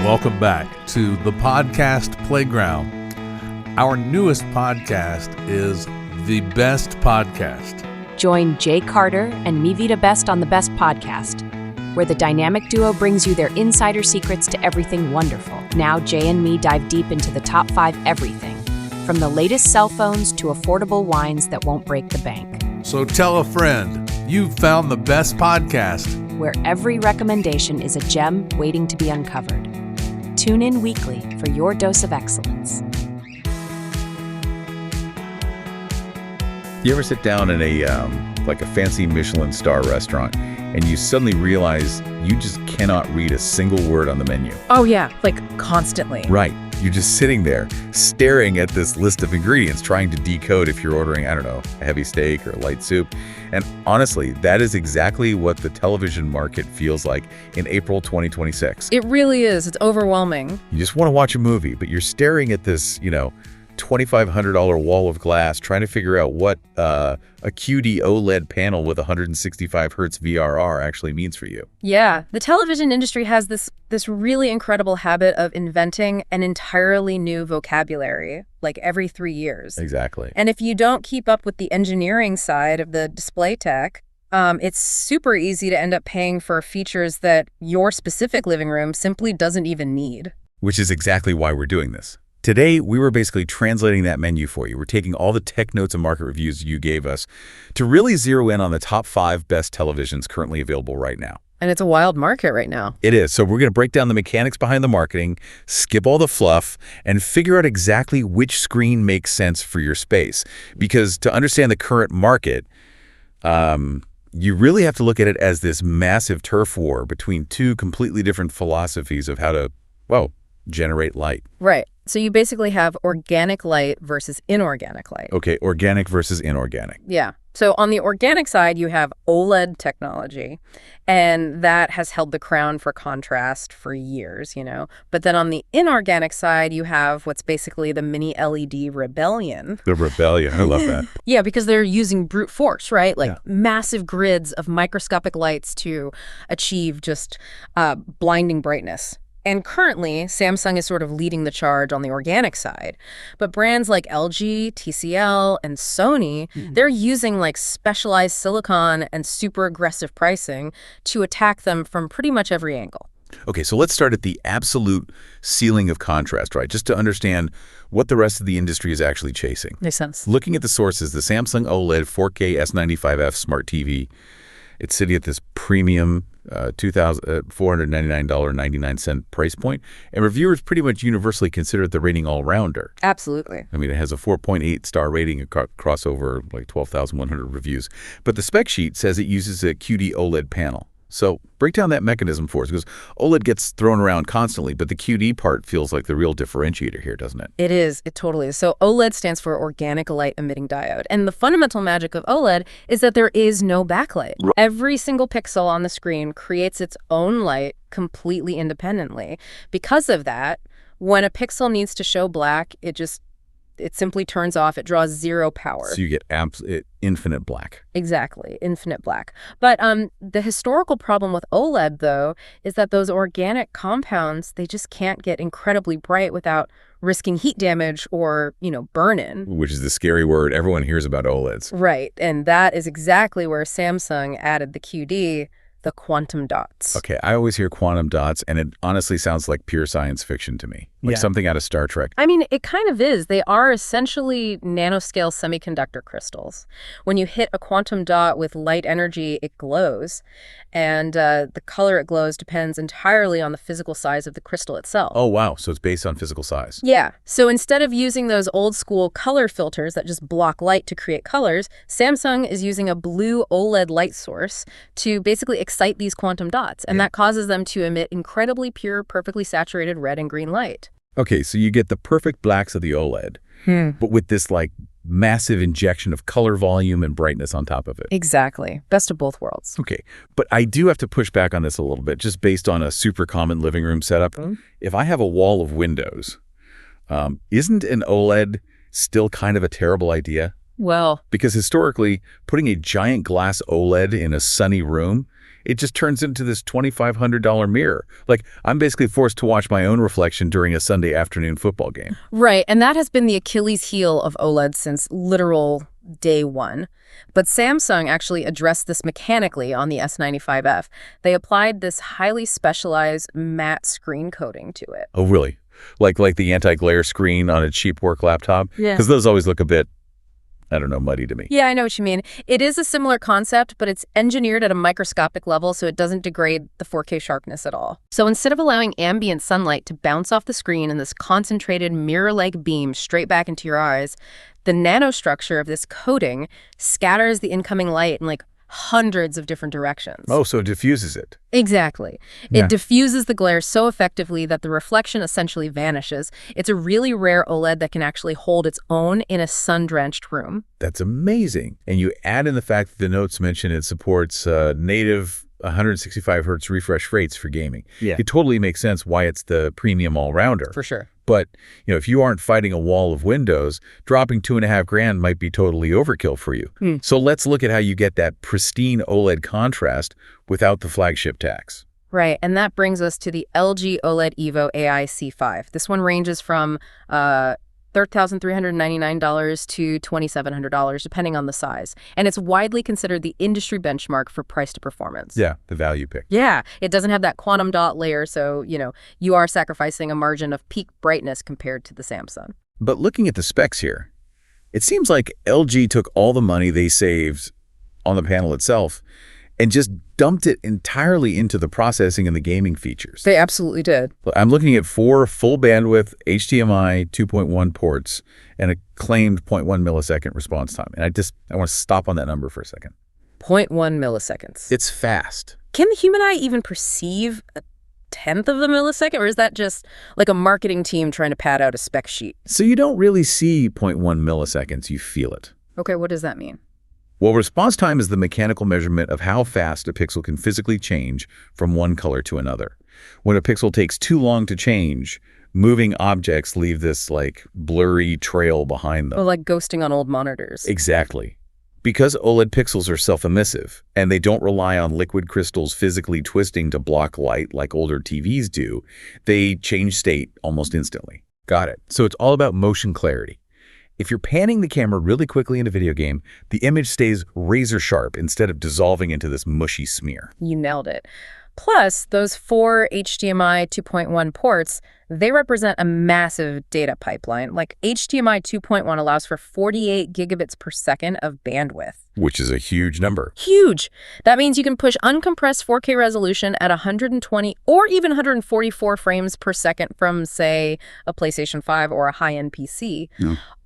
welcome back to the Podcast Playground. Our newest podcast is The Best Podcast. Join Jay Carter and Mivita Best on The Best Podcast, where the dynamic duo brings you their insider secrets to everything wonderful. Now Jay and me dive deep into the top 5 everything, from the latest cell phones to affordable wines that won't break the bank. So tell a friend, you've found the best podcast, where every recommendation is a gem waiting to be uncovered. Tune in weekly for your dose of excellence. You ever sit down in a fancy Michelin star restaurant and you suddenly realize you just cannot read a single word on the menu? Oh yeah, like constantly. Right. You're just sitting there staring at this list of ingredients, trying to decode if you're ordering, I don't know, a heavy steak or a light soup. And honestly, that is exactly what the television market feels like in April 2026. It really is. It's overwhelming. You just want to watch a movie, but you're staring at this, $2,500 wall of glass, trying to figure out what a QD OLED panel with 165 hertz VRR actually means for you. Yeah, the television industry has this really incredible habit of inventing an entirely new vocabulary, like every 3 years. Exactly. And if you don't keep up with the engineering side of the display tech, it's super easy to end up paying for features that your specific living room simply doesn't even need. Which is exactly why we're doing this. Today, we were basically translating that menu for you. We're taking all the tech notes and market reviews you gave us to really zero in on the top 5 best televisions currently available right now. And it's a wild market right now. It is. So we're going to break down the mechanics behind the marketing, skip all the fluff, and figure out exactly which screen makes sense for your space. Because to understand the current market, you really have to look at it as this massive turf war between two completely different philosophies of how to, generate light. Right. So you basically have organic light versus inorganic light. Okay, organic versus inorganic. Yeah. So on the organic side, you have OLED technology, and that has held the crown for contrast for years, But then on the inorganic side, you have what's basically the mini LED rebellion. The rebellion. I love that. Yeah, because they're using brute force, right? Massive grids of microscopic lights to achieve just blinding brightness. And currently, Samsung is sort of leading the charge on the organic side. But brands like LG, TCL, and Sony, they're using specialized silicon and super aggressive pricing to attack them from pretty much every angle. Okay, so let's start at the absolute ceiling of contrast, right? Just to understand what the rest of the industry is actually chasing. Makes sense. Looking at the sources, the Samsung OLED 4K S95F Smart TV, it's sitting at this premium $499.99 price point, and reviewers pretty much universally consider it the rating all-rounder. Absolutely. I mean, it has a 4.8 star rating across over 12,100 reviews. But the spec sheet says it uses a QD OLED panel. So break down that mechanism for us, because OLED gets thrown around constantly, but the QD part feels like the real differentiator here, doesn't it? It is. It totally is. So OLED stands for Organic Light Emitting Diode. And the fundamental magic of OLED is that there is no backlight. Every single pixel on the screen creates its own light completely independently. Because of that, when a pixel needs to show black, it simply turns off. It draws zero power. So you get infinite black. Exactly, infinite black. But the historical problem with OLED, though, is that those organic compounds, they just can't get incredibly bright without risking heat damage or, burn-in. Which is the scary word everyone hears about OLEDs. Right, and that is exactly where Samsung added the QD, the quantum dots. Okay, I always hear quantum dots, and it honestly sounds like pure science fiction to me, like something out of Star Trek. I mean, it kind of is. They are essentially nanoscale semiconductor crystals. When you hit a quantum dot with light energy, it glows, and the color it glows depends entirely on the physical size of the crystal itself. Oh, wow. So it's based on physical size. Yeah. So instead of using those old school color filters that just block light to create colors, Samsung is using a blue OLED light source to basically excite these quantum dots, and that causes them to emit incredibly pure, perfectly saturated red and green light. Okay, so you get the perfect blacks of the OLED, but with this massive injection of color volume and brightness on top of it. Exactly. Best of both worlds. Okay, but I do have to push back on this a little bit, just based on a super common living room setup. If I have a wall of windows, isn't an OLED still kind of a terrible idea? Well, because historically, putting a giant glass OLED in a sunny room it just turns into this $2,500 mirror. Like, I'm basically forced to watch my own reflection during a Sunday afternoon football game. Right, and that has been the Achilles heel of OLED since literal day one. But Samsung actually addressed this mechanically on the S95F. They applied this highly specialized matte screen coating to it. Oh, really? Like the anti-glare screen on a cheap work laptop? Yeah. Because those always look a bit, I don't know, muddy to me. Yeah, I know what you mean. It is a similar concept, but it's engineered at a microscopic level, so it doesn't degrade the 4K sharpness at all. So instead of allowing ambient sunlight to bounce off the screen in this concentrated mirror-like beam straight back into your eyes, the nanostructure of this coating scatters the incoming light in like hundreds of different directions. Oh, so it diffuses it. Exactly. Yeah. It diffuses the glare so effectively that the reflection essentially vanishes. It's a really rare OLED that can actually hold its own in a sun-drenched room. That's amazing. And you add in the fact that the notes mention it supports native 165 hertz refresh rates for gaming. Yeah. It totally makes sense why it's the premium all-rounder. For sure. But, if you aren't fighting a wall of windows, dropping $2,500 might be totally overkill for you. So let's look at how you get that pristine OLED contrast without the flagship tax. Right, and that brings us to the LG OLED Evo AI C5. This one ranges from $3,399 to $2,700, depending on the size. And it's widely considered the industry benchmark for price to performance. Yeah, the value pick. Yeah, it doesn't have that quantum dot layer, so, you are sacrificing a margin of peak brightness compared to the Samsung. But looking at the specs here, it seems like LG took all the money they saved on the panel itself and just dumped it entirely into the processing and the gaming features. They absolutely did. I'm looking at 4 full bandwidth HDMI 2.1 ports and a claimed 0.1 millisecond response time. And I want to stop on that number for a second. 0.1 milliseconds. It's fast. Can the human eye even perceive a tenth of a millisecond, or is that just like a marketing team trying to pad out a spec sheet? So you don't really see 0.1 milliseconds, you feel it. Okay, what does that mean? Well, response time is the mechanical measurement of how fast a pixel can physically change from one color to another. When a pixel takes too long to change, moving objects leave this blurry trail behind them. Well, like ghosting on old monitors. Exactly. Because OLED pixels are self-emissive and they don't rely on liquid crystals physically twisting to block light like older TVs do, they change state almost instantly. Got it. So it's all about motion clarity. If you're panning the camera really quickly in a video game, the image stays razor sharp instead of dissolving into this mushy smear. You nailed it. Plus, those 4 HDMI 2.1 ports, they represent a massive data pipeline. Like HDMI 2.1 allows for 48 gigabits per second of bandwidth. Which is a huge number. Huge. That means you can push uncompressed 4K resolution at 120 or even 144 frames per second from, say, a PlayStation 5 or a high-end PC,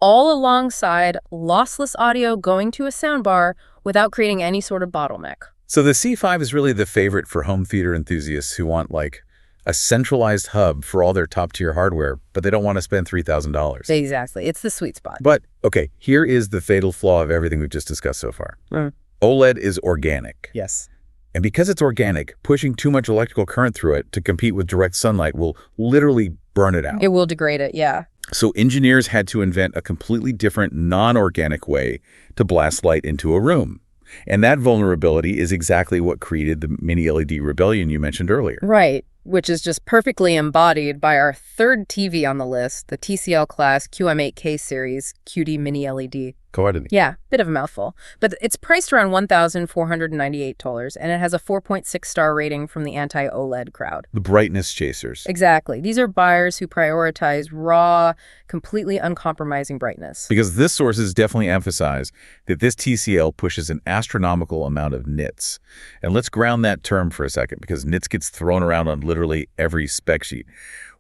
all alongside lossless audio going to a soundbar without creating any sort of bottleneck. So the C5 is really the favorite for home theater enthusiasts who want a centralized hub for all their top-tier hardware, but they don't want to spend $3,000. Exactly. It's the sweet spot. But, okay, here is the fatal flaw of everything we've just discussed so far. OLED is organic. Yes. And because it's organic, pushing too much electrical current through it to compete with direct sunlight will literally burn it out. It will degrade it, yeah. So engineers had to invent a completely different non-organic way to blast light into a room. And that vulnerability is exactly what created the mini LED rebellion you mentioned earlier. Right, which is just perfectly embodied by our third TV on the list, the TCL class QM8K series QD Mini LED. Go ahead, Andy. Yeah, bit of a mouthful. But it's priced around $1,498, and it has a 4.6 star rating from the anti-OLED crowd. The brightness chasers. Exactly. These are buyers who prioritize raw, completely uncompromising brightness. Because this sources definitely emphasize that this TCL pushes an astronomical amount of nits. And let's ground that term for a second, because nits gets thrown around on literally every spec sheet.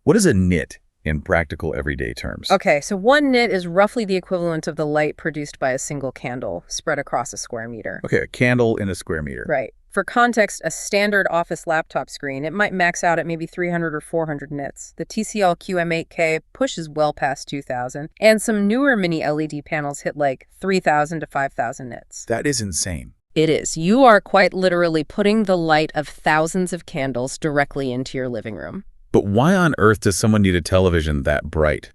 What is a nit in practical everyday terms? Okay, so 1 nit is roughly the equivalent of the light produced by a single candle spread across a square meter. Okay, a candle in a square meter. Right. For context, a standard office laptop screen, it might max out at maybe 300 or 400 nits. The TCL QM8K pushes well past 2,000, and some newer mini LED panels hit like 3,000 to 5,000 nits. That is insane. It is. You are quite literally putting the light of thousands of candles directly into your living room. But why on earth does someone need a television that bright?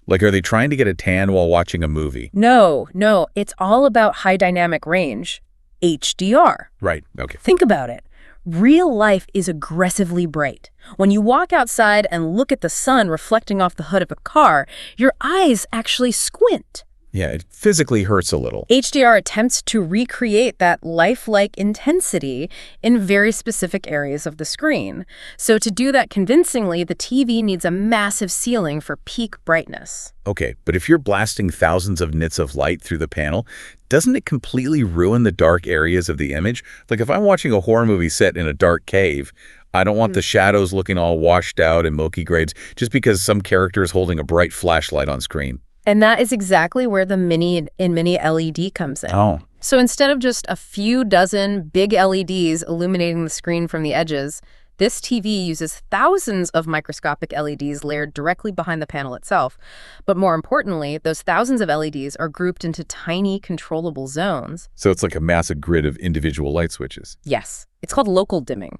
Are they trying to get a tan while watching a movie? No. It's all about high dynamic range. HDR. Right, okay. Think about it. Real life is aggressively bright. When you walk outside and look at the sun reflecting off the hood of a car, your eyes actually squint. Yeah, it physically hurts a little. HDR attempts to recreate that lifelike intensity in very specific areas of the screen. So to do that convincingly, the TV needs a massive ceiling for peak brightness. Okay, but if you're blasting thousands of nits of light through the panel, doesn't it completely ruin the dark areas of the image? Like if I'm watching a horror movie set in a dark cave, I don't want the shadows looking all washed out and milky grades just because some character is holding a bright flashlight on screen. And that is exactly where the Mini LED comes in. Oh. So instead of just a few dozen big LEDs illuminating the screen from the edges, this TV uses thousands of microscopic LEDs layered directly behind the panel itself. But more importantly, those thousands of LEDs are grouped into tiny controllable zones. So it's like a massive grid of individual light switches. Yes, it's called local dimming.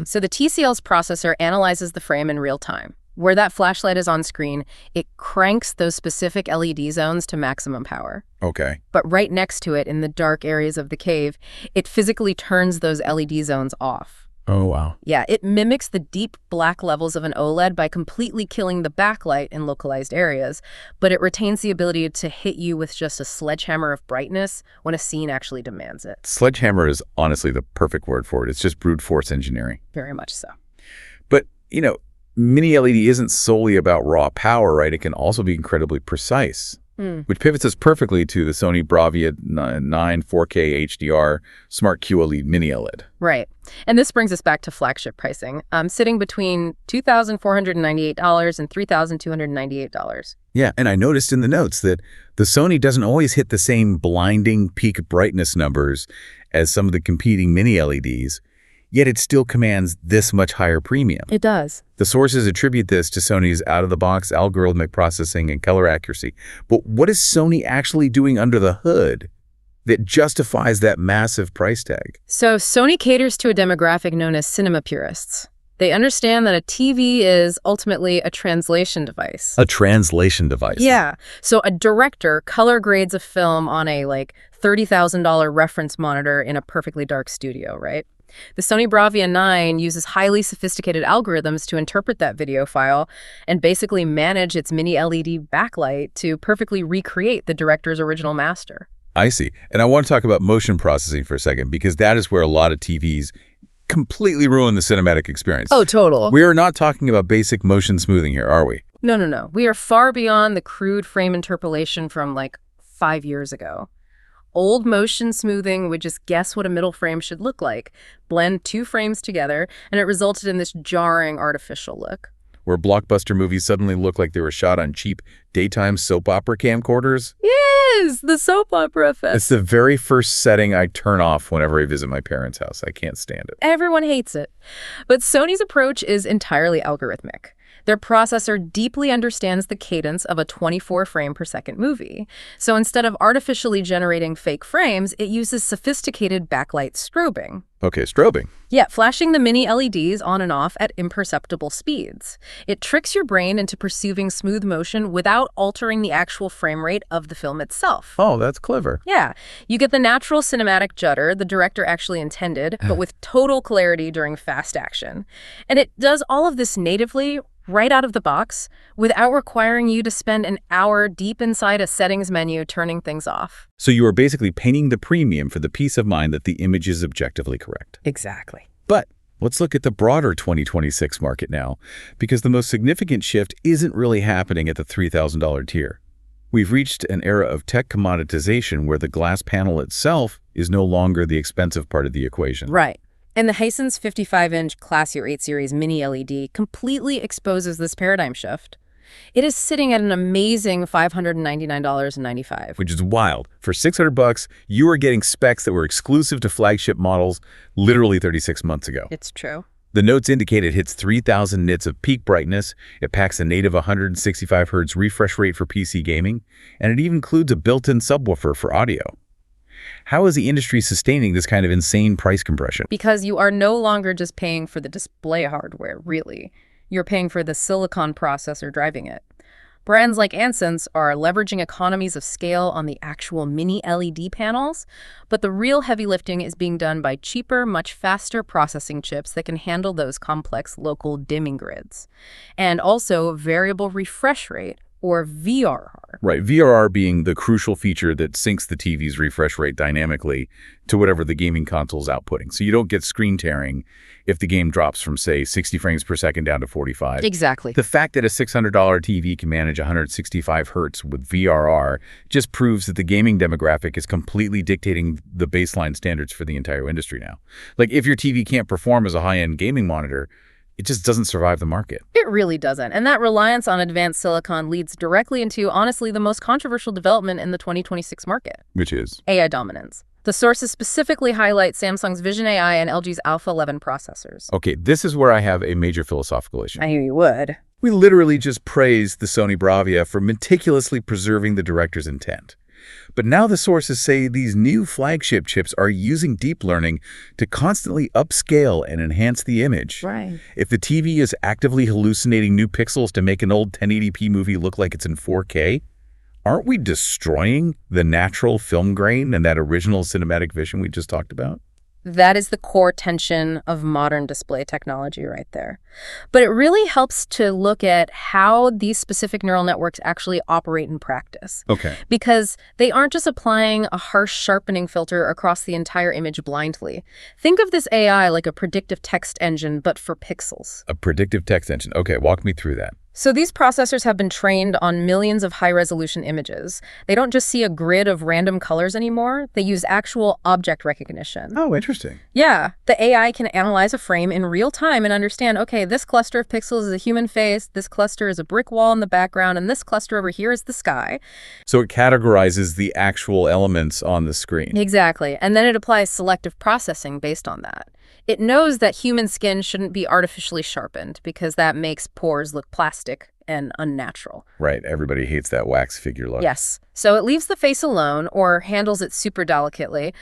So the TCL's processor analyzes the frame in real time. Where that flashlight is on screen, it cranks those specific LED zones to maximum power. Okay. But right next to it, in the dark areas of the cave, it physically turns those LED zones off. Oh, wow. Yeah, it mimics the deep black levels of an OLED by completely killing the backlight in localized areas, but it retains the ability to hit you with just a sledgehammer of brightness when a scene actually demands it. Sledgehammer is honestly the perfect word for it. It's just brute force engineering. Very much so. But, Mini LED isn't solely about raw power, right? It can also be incredibly precise, which pivots us perfectly to the Sony Bravia 9 4K HDR Smart QLED Mini LED. Right. And this brings us back to flagship pricing, sitting between $2,498 and $3,298. Yeah, and I noticed in the notes that the Sony doesn't always hit the same blinding peak brightness numbers as some of the competing Mini LEDs, yet it still commands this much higher premium. It does. The sources attribute this to Sony's out-of-the-box algorithmic processing and color accuracy. But what is Sony actually doing under the hood that justifies that massive price tag? So Sony caters to a demographic known as cinema purists. They understand that a TV is ultimately a translation device. A translation device. Yeah. So a director color grades a film on a $30,000 reference monitor in a perfectly dark studio, right? The Sony Bravia 9 uses highly sophisticated algorithms to interpret that video file and basically manage its Mini LED backlight to perfectly recreate the director's original master. I see. And I want to talk about motion processing for a second, because that is where a lot of TVs completely ruin the cinematic experience. Oh, total. We are not talking about basic motion smoothing here, are we? No. We are far beyond the crude frame interpolation from 5 years ago. Old motion smoothing would just guess what a middle frame should look like, blend two frames together, and it resulted in this jarring artificial look. Where blockbuster movies suddenly look like they were shot on cheap daytime soap opera camcorders? Yes, the soap opera effect. It's the very first setting I turn off whenever I visit my parents' house. I can't stand it. Everyone hates it. But Sony's approach is entirely algorithmic. Their processor deeply understands the cadence of a 24 frame per second movie. So instead of artificially generating fake frames, it uses sophisticated backlight strobing. Okay, strobing. Yeah, flashing the Mini LEDs on and off at imperceptible speeds. It tricks your brain into perceiving smooth motion without altering the actual frame rate of the film itself. Oh, that's clever. Yeah, you get the natural cinematic judder the director actually intended, but with total clarity during fast action. And it does all of this natively, right out of the box, without requiring you to spend an hour deep inside a settings menu turning things off. So you are basically paying the premium for the peace of mind that the image is objectively correct. Exactly. But let's look at the broader 2026 market now, because the most significant shift isn't really happening at the $3,000 tier. We've reached an era of tech commoditization where the glass panel itself is no longer the expensive part of the equation. Right. And the Hisense 55-inch Classier 8 Series Mini LED completely exposes this paradigm shift. It is sitting at an amazing $599.95. Which is wild. For $600, you are getting specs that were exclusive to flagship models literally 36 months ago. It's true. The notes indicate it hits 3,000 nits of peak brightness, it packs a native 165 Hz refresh rate for PC gaming, and it even includes a built-in subwoofer for audio. How is the industry sustaining this kind of insane price compression? Because you are no longer just paying for the display hardware, really. You're paying for the silicon processor driving it. Brands like Ansys are leveraging economies of scale on the actual mini LED panels, but the real heavy lifting is being done by cheaper, much faster processing chips that can handle those complex local dimming grids. And also variable refresh rate, or VRR. Right, VRR being the crucial feature that syncs the TV's refresh rate dynamically to whatever the gaming console's outputting. So you don't get screen tearing if the game drops from, say, 60 frames per second down to 45. Exactly. The fact that a $600 TV can manage 165 hertz with VRR just proves that the gaming demographic is completely dictating the baseline standards for the entire industry now. Like, if your TV can't perform as a high-end gaming monitor, it just doesn't survive the market. It really doesn't. And that reliance on advanced silicon leads directly into, honestly, the most controversial development in the 2026 market. Which is? AI dominance. The sources specifically highlight Samsung's Vision AI and LG's Alpha 11 processors. Okay, this is where I have a major philosophical issue. I knew you would. We literally just praised the Sony Bravia for meticulously preserving the director's intent. But now the sources say these new flagship chips are using deep learning to constantly upscale and enhance the image. Right. If the TV is actively hallucinating new pixels to make an old 1080p movie look like it's in 4K, aren't we destroying the natural film grain and that original cinematic vision we just talked about? That is the core tension of modern display technology right there. But it really helps to look at how these specific neural networks actually operate in practice. Okay. Because they aren't just applying a harsh sharpening filter across the entire image blindly. Think of this AI like a predictive text engine, but for pixels. A predictive text engine. Okay, walk me through that. So these processors have been trained on millions of high-resolution images. They don't just see a grid of random colors anymore. They use actual object recognition. Oh, interesting. Yeah, the AI can analyze a frame in real time and understand, okay, this cluster of pixels is a human face, this cluster is a brick wall in the background, and this cluster over here is the sky. So it categorizes the actual elements on the screen. Exactly, and then it applies selective processing based on that. It knows that human skin shouldn't be artificially sharpened because that makes pores look plastic and unnatural. Right, everybody hates that wax figure look. Yes, so it leaves the face alone or handles it super delicately,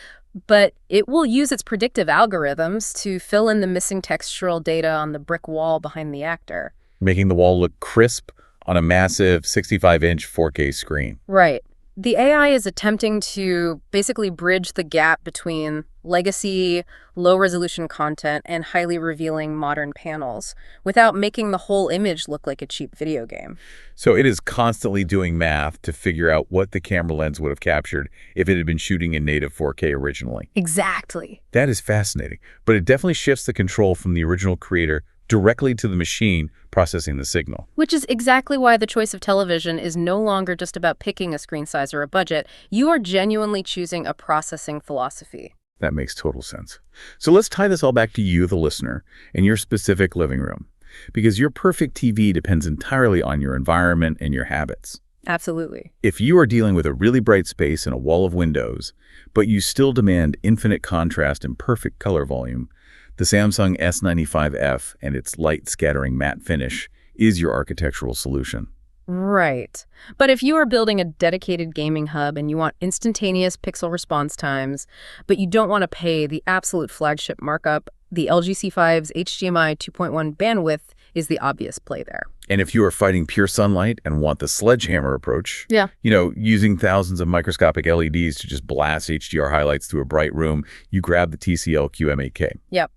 but it will use its predictive algorithms to fill in the missing textural data on the brick wall behind the actor. Making the wall look crisp on a massive 65-inch 4K screen. Right. The AI is attempting to basically bridge the gap between legacy, low-resolution content and highly revealing modern panels without making the whole image look like a cheap video game. So it is constantly doing math to figure out what the camera lens would have captured if it had been shooting in native 4K originally. Exactly. That is fascinating, but it definitely shifts the control from the original creator directly to the machine processing the signal. Which is exactly why the choice of television is no longer just about picking a screen size or a budget. You are genuinely choosing a processing philosophy. That makes total sense. So let's tie this all back to you, the listener, and your specific living room. Because your perfect TV depends entirely on your environment and your habits. Absolutely. If you are dealing with a really bright space and a wall of windows, but you still demand infinite contrast and perfect color volume, the Samsung S95F and its light-scattering matte finish is your architectural solution. Right. But if you are building a dedicated gaming hub and you want instantaneous pixel response times, but you don't want to pay the absolute flagship markup, the LG C5's HDMI 2.1 bandwidth is the obvious play there. And if you are fighting pure sunlight and want the sledgehammer approach, using thousands of microscopic LEDs to just blast HDR highlights through a bright room, you grab the TCL QM8K. Yep.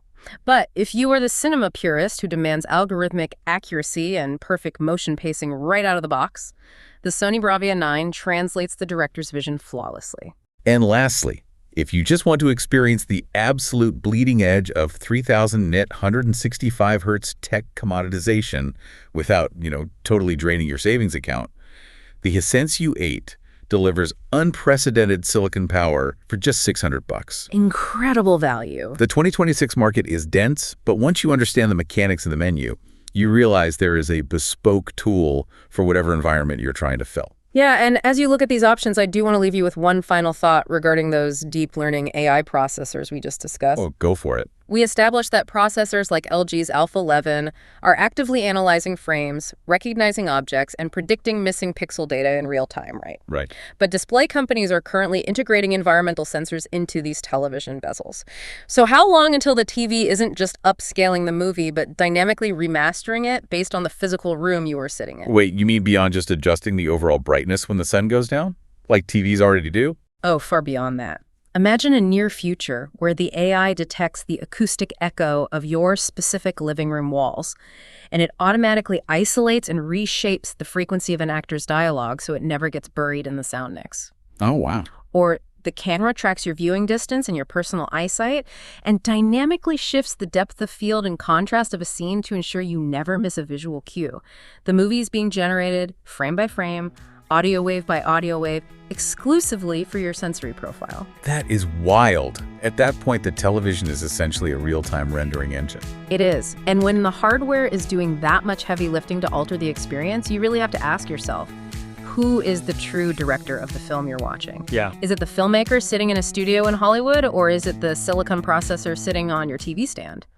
But if you are the cinema purist who demands algorithmic accuracy and perfect motion pacing right out of the box, the Sony Bravia 9 translates the director's vision flawlessly. And lastly, if you just want to experience the absolute bleeding edge of 3000 nit 165 hertz tech commoditization without, totally draining your savings account, the Hisense U8 delivers unprecedented silicon power for just $600. Incredible value. The 2026 market is dense, but once you understand the mechanics of the menu, you realize there is a bespoke tool for whatever environment you're trying to fill. Yeah, and as you look at these options, I do want to leave you with one final thought regarding those deep learning AI processors we just discussed. Oh, go for it. We established that processors like LG's Alpha 11 are actively analyzing frames, recognizing objects, and predicting missing pixel data in real time, right? Right. But display companies are currently integrating environmental sensors into these television bezels. So how long until the TV isn't just upscaling the movie, but dynamically remastering it based on the physical room you were sitting in? Wait, you mean beyond just adjusting the overall brightness when the sun goes down? Like TVs already do? Oh, far beyond that. Imagine a near future where the AI detects the acoustic echo of your specific living room walls, and it automatically isolates and reshapes the frequency of an actor's dialogue so it never gets buried in the sound mix. Oh, wow. Or the camera tracks your viewing distance and your personal eyesight and dynamically shifts the depth of field and contrast of a scene to ensure you never miss a visual cue. The movie is being generated frame by frame, audio wave by audio wave, exclusively for your sensory profile. That is wild. At that point, the television is essentially a real-time rendering engine. It is. And when the hardware is doing that much heavy lifting to alter the experience, you really have to ask yourself, who is the true director of the film you're watching? Yeah. Is it the filmmaker sitting in a studio in Hollywood, or is it the silicon processor sitting on your TV stand?